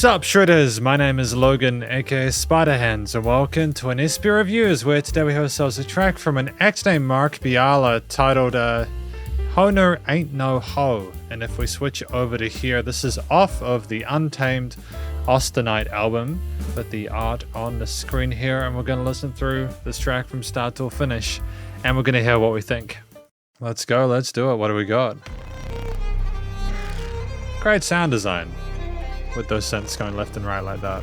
Sup Shredders, my name is Logan aka Spiderhands, and welcome to an SP Reviews, where today we have ourselves a track from an act named Marc Biala titled Hoenir Ain't No Hoe. And if we switch over to here, this is off of the Untamed Austenite album, with the art on the screen here, and we're going to listen through this track from start till finish, and we're going to hear what we think. Let's go, let's do it. What do we got? Great sound design, with those synths going left and right like that.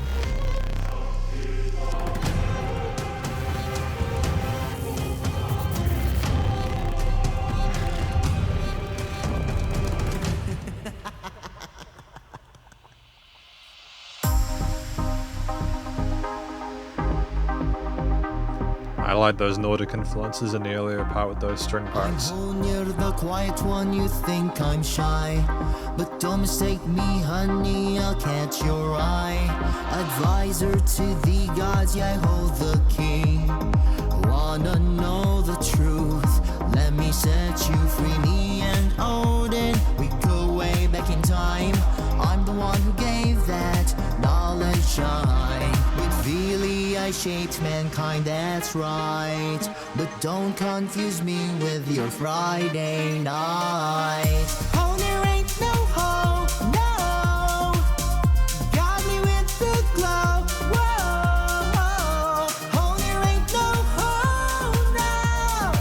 I like those Nordic influences in the earlier part with those string parts. Hoenir, the quiet one, you think I'm shy, but don't mistake me, honey, I'll catch your eye. Advisor to the gods, yeah, I hold the king. Wanna know the truth? Let me set you free. Me and Odin, we go way back in time. I'm the one who gave that knowledge shine. With Vili, I shaped mankind, that's right. But don't confuse me with your Friday night. Hoenir ain't no hoe, no. Got me with the glow, whoa. Hoenir ain't no hoe, no.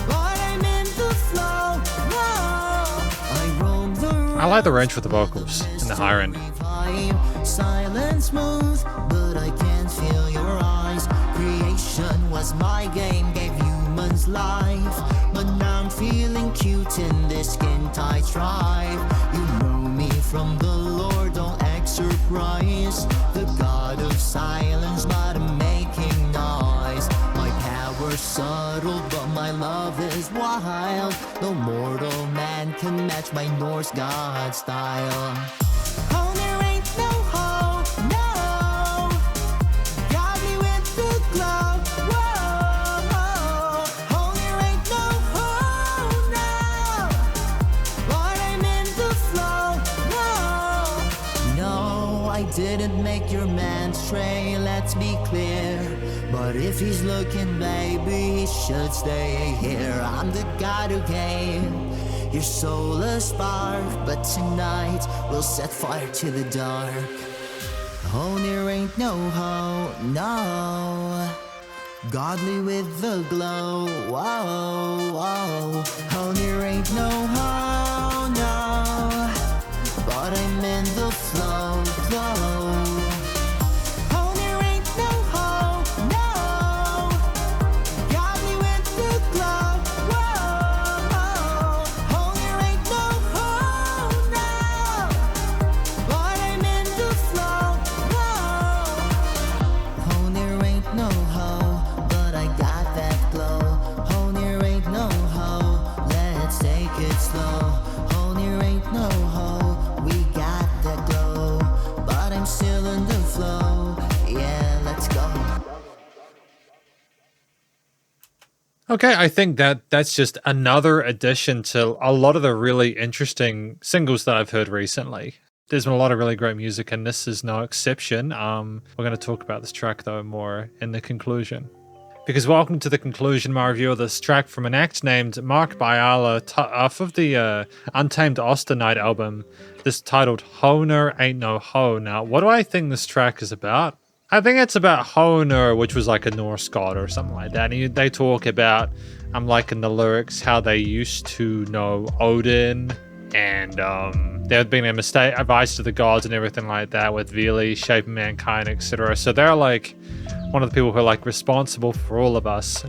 But I'm in the flow, whoa. I roam the I like the range with the vocals in the higher end. Silent smooth, but I can't feel your eyes. Creation was my game, gave humans life, but now I'm feeling cute in this skin tight tribe. You know me from the Lord, don't act surprised. The god of silence, but I'm making noise. My power's subtle, but my love is wild. No mortal man can match my Norse god style. Hoenir ain't no hoe, no. Got me with the glow, whoa. Hoenir ain't no hoe, no. But I'm in the flow, no. No, I didn't make your man stray, let's be clear. But if he's looking, baby, he should stay here. I'm the god who gave your soul a spark, but tonight we'll set fire to the dark. Hoenir ain't no hoe, no. Godly with the glow, whoa, whoa. Hoenir ain't no hoe, no. But I'm in the flow, flow. Hoenir ain't no hoe, no. Got me with the glow, whoa. Hoenir ain't no hoe, no. But I'm in the flow, whoa. Hoenir ain't no hoe, but I got that glow. Hoenir ain't no hoe, let's take it slow. Hoenir ain't no hoe, we got that glow, but I'm still in the flow, yeah, let's go. Okay, I think that's just another addition to a lot of the really interesting singles that I've heard recently. There's been a lot of really great music, and this is no exception. We're going to talk about this track, though, more in the conclusion. Because welcome to the conclusion, my review of this track from an act named Marc Biala off of the Untamed Austenite album, this titled Hoenir Ain't No Hoe. Now, what do I think this track is about? I think it's about Hoenir, which was like a Norse god or something like that. And they talk about, like in the lyrics, how they used to know Odin, and there had been a mistake, advice to the gods and everything like that, with Vili shaping mankind, etc. So they're like one of the people who are like responsible for all of us.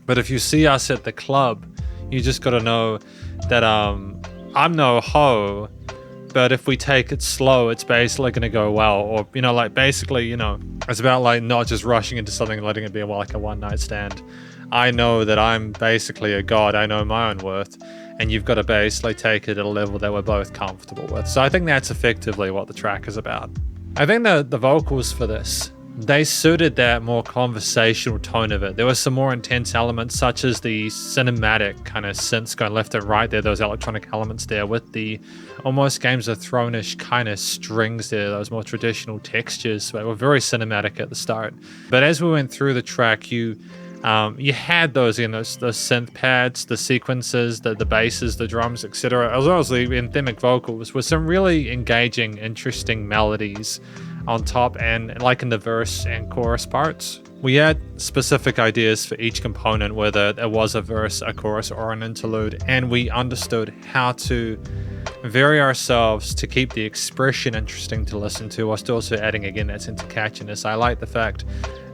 But if you see us at the club, you just got to know that I'm no hoe, but if we take it slow, it's basically going to go well. Or, like basically, it's about like not just rushing into something and letting it be like a one night stand. I know that I'm basically a god. I know my own worth, and you've got to basically take it at a level that we're both comfortable with. So I think that's effectively what the track is about. I think the vocals for this they suited that more conversational tone of it. There were some more intense elements, such as the cinematic kind of synths going left and right there, those electronic elements there with the almost Games of Thrones-ish kind of strings there, those more traditional textures. They were very cinematic at the start. But as we went through the track, you had those synth pads, the sequences, the basses, the drums, etc., as well as the anthemic vocals with some really engaging, interesting melodies on top and like in the verse and chorus parts. We had specific ideas for each component, whether it was a verse, a chorus, or an interlude, and we understood how to vary ourselves to keep the expression interesting to listen to, whilst also adding again that sense of catchiness. I like the fact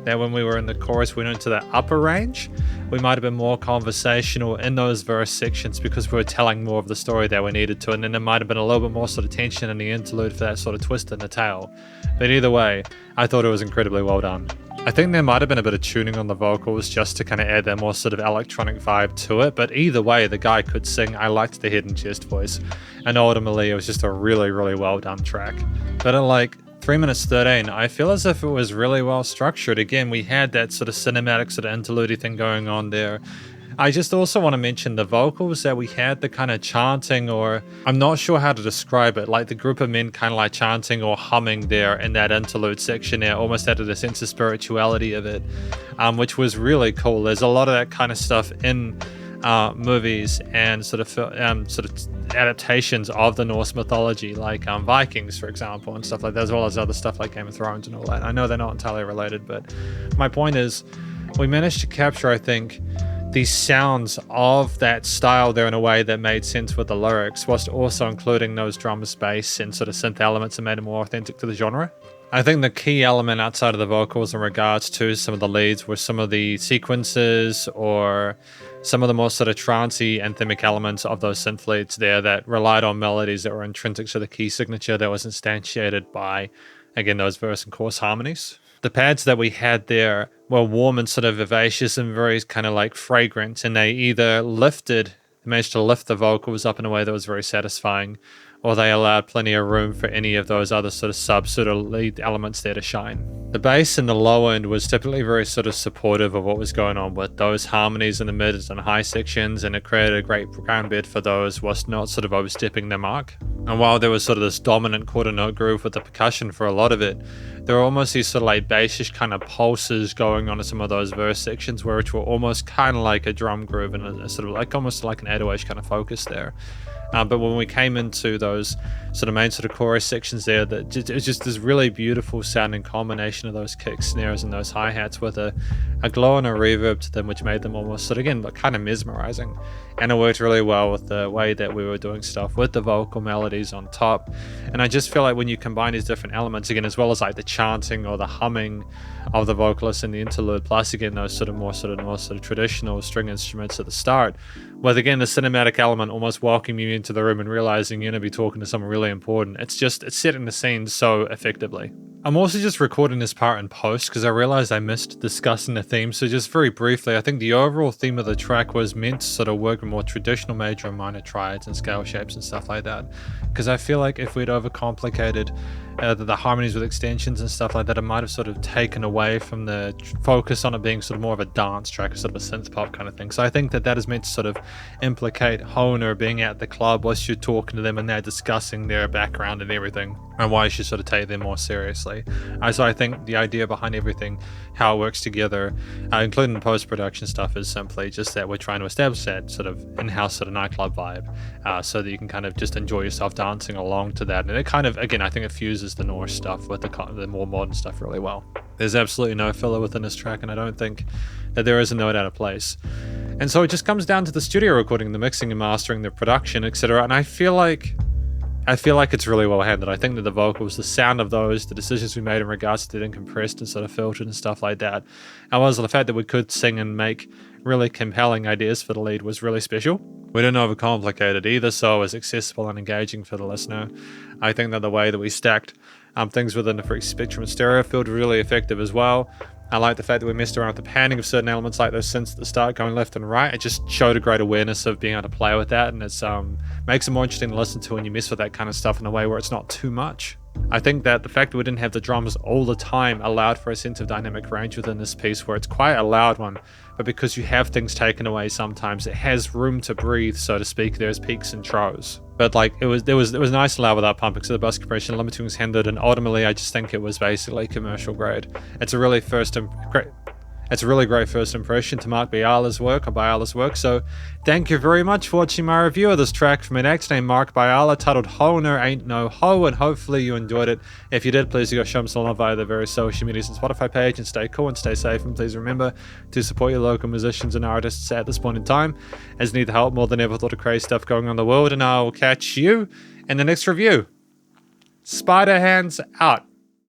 that when we were in the chorus, we went into the upper range. We might have been more conversational in those verse sections because we were telling more of the story that we needed to, and then there might have been a little bit more sort of tension in the interlude for that sort of twist in the tail. But either way, I thought it was incredibly well done. I think there might have been a bit of tuning on the vocals just to kind of add that more sort of electronic vibe to it, but either way, the guy could sing. I liked the head and chest voice, and ultimately it was just a really, really well done track. But at like 3 minutes 13, I feel as if it was really well structured. Again, we had that sort of cinematic sort of interlude thing going on there. I just also want to mention the vocals that we had, the kind of chanting, or I'm not sure how to describe it, like the group of men kind of like chanting or humming there in that interlude section there, almost added a sense of spirituality of it, which was really cool. There's a lot of that kind of stuff in movies and sort of adaptations of the Norse mythology, like Vikings, for example, and stuff like that, as well as other stuff like Game of Thrones and all that. I know they're not entirely related, but my point is we managed to capture, I think, the sounds of that style there in a way that made sense with the lyrics, whilst also including those drums, bass, and sort of synth elements that made it more authentic to the genre. I think the key element outside of the vocals in regards to some of the leads were some of the sequences or some of the more sort of trancey anthemic elements of those synth leads there that relied on melodies that were intrinsic to the key signature that was instantiated by, again, those verse and chorus harmonies. The pads that we had there were warm and sort of vivacious and very kind of like fragrant, and they either managed to lift the vocals up in a way that was very satisfying, or they allowed plenty of room for any of those other sort of lead elements there to shine. The bass in the low end was typically very sort of supportive of what was going on with those harmonies in the mid and high sections, and it created a great ground bed for those whilst not sort of overstepping their mark. And while there was sort of this dominant quarter note groove with the percussion for a lot of it, there were almost these sort of like bassish kind of pulses going on in some of those verse sections, which were almost kind of like a drum groove and a sort of like almost like an 808 kind of focus there. But when we came into those sort of main sort of chorus sections there, it was just this really beautiful sounding combination of those kicks, snares, and those hi-hats with a glow and a reverb to them, which made them almost sort of, again, kind of mesmerizing. And it worked really well with the way that we were doing stuff with the vocal melodies on top. And I just feel like when you combine these different elements, again, as well as like the chanting or the humming of the vocalist in the interlude, plus again those more traditional string instruments at the start, with again the cinematic element almost welcoming you into the room and realizing you're going to be talking to someone really important. It's setting the scene so effectively. I'm also just recording this part in post because I realized I missed discussing the theme. So just very briefly, I think the overall theme of the track was meant to sort of work with more traditional major and minor triads and scale shapes and stuff like that. Because I feel like if we'd overcomplicated the harmonies with extensions and stuff like that, it might have sort of taken away from the focus on it being sort of more of a dance track, sort of a synth pop kind of thing. So I think that is meant to sort of implicate Hoenir being at the club whilst you're talking to them and they're discussing their background and everything, and why you should sort of take them more seriously. So I think the idea behind everything, how it works together, including the post-production stuff, is simply just that we're trying to establish that sort of in-house sort of nightclub vibe, so that you can kind of just enjoy yourself dancing along to that. And it kind of, again, I think it fuses the Norse stuff with the more modern stuff really well. There's absolutely no filler within this track, and I don't think that there is a note out of place. And so it just comes down to the studio recording, the mixing and mastering, the production, etc. And I feel like it's really well handled. I think that the vocals, the sound of those, the decisions we made in regards to getting compressed and sort of filtered and stuff like that, and also the fact that we could sing and make really compelling ideas for the lead was really special. We didn't overcomplicate it either, so it was accessible and engaging for the listener. I think that the way that we stacked things within the free spectrum and stereo field were really effective as well. I like the fact that we messed around with the panning of certain elements like those synths at the start going left and right. It just showed a great awareness of being able to play with that, and it makes it more interesting to listen to when you mess with that kind of stuff in a way where it's not too much. I think that the fact that we didn't have the drums all the time allowed for a sense of dynamic range within this piece where it's quite a loud one, but because you have things taken away sometimes, it has room to breathe, so to speak. There's peaks and troughs. But like it was nice and loud without pumping, so the bus compression limiting was handled, and ultimately I just think it was basically commercial grade. It's a really great first impression to Marc Biala's work, so thank you very much for watching my review of this track from an act named Marc Biala titled Hoenir Ain't No Hoe, and hopefully you enjoyed it. If you did, please go show them some love via the various social medias and Spotify page, and stay cool and stay safe, and please remember to support your local musicians and artists at this point in time, as need the help more than ever with all the crazy stuff going on in the world, and I will catch you in the next review. Spiderhands out.